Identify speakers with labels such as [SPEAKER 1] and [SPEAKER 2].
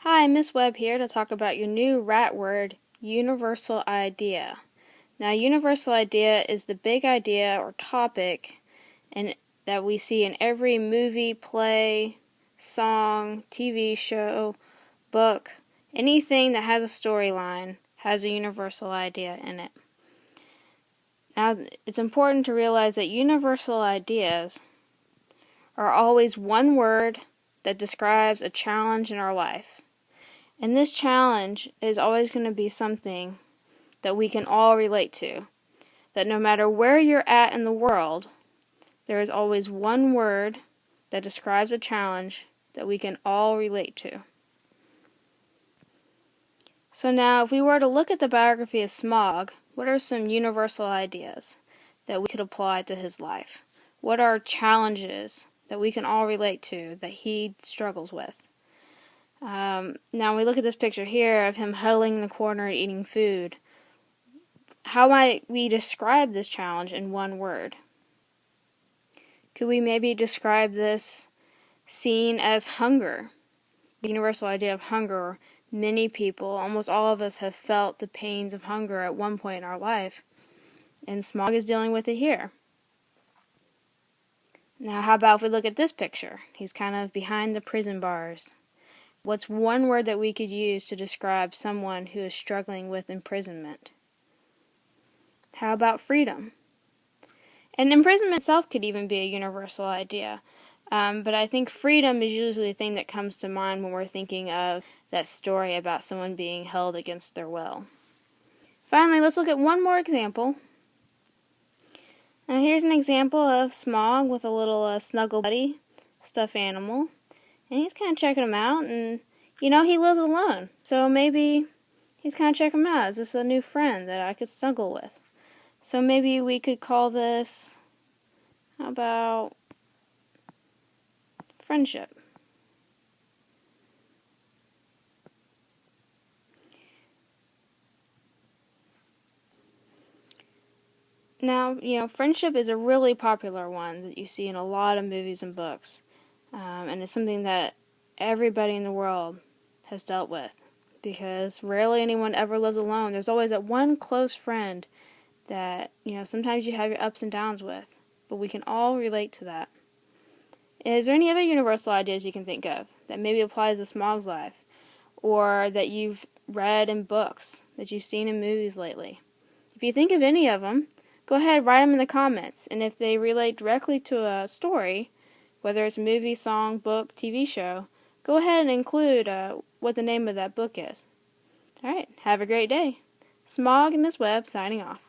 [SPEAKER 1] Hi, Miss Webb here to talk about your new rat word, universal idea. Now, universal idea is the big idea or topic that we see in every movie, play, song, TV show, book. Anything that has a storyline has a universal idea in it. Now, it's important to realize that universal ideas are always one word that describes a challenge in our life. And this challenge is always going to be something that we can all relate to. That no matter where you're at in the world, there is always one word that describes a challenge that we can all relate to. So now, if we were to look at the biography of Smog, what are some universal ideas that we could apply to his life? What are challenges that we can all relate to that he struggles with? Now we look at this picture here of him huddling in the corner and eating food. How might we describe this challenge in one word? Could we maybe describe this scene as hunger? The universal idea of hunger. Many people, almost all of us, have felt the pains of hunger at one point in our life. And Smog is dealing with it here. Now how about if we look at this picture? He's kind of behind the prison bars. What's one word that we could use to describe someone who is struggling with imprisonment? How about freedom? And imprisonment itself could even be a universal idea. But I think freedom is usually the thing that comes to mind when we're thinking of that story about someone being held against their will. Finally, let's look at one more example. Now here's an example of Smog with a little snuggle buddy, stuffed animal. And he's kind of checking him out, and, he lives alone. So maybe he's kind of checking him out. Is this a new friend that I could snuggle with? So maybe we could call this, how about, friendship. Now, friendship is a really popular one that you see in a lot of movies and books. And it's something that everybody in the world has dealt with, because rarely anyone ever lives alone. There's always that one close friend that, sometimes you have your ups and downs with, but we can all relate to that. Is there any other universal ideas you can think of that maybe applies to Smog's life, or that you've read in books, that you've seen in movies lately? If you think of any of them, go ahead, write them in the comments, and if they relate directly to a story, whether it's a movie, song, book, TV show, go ahead and include what the name of that book is. Alright, have a great day. Smog and Miss Webb signing off.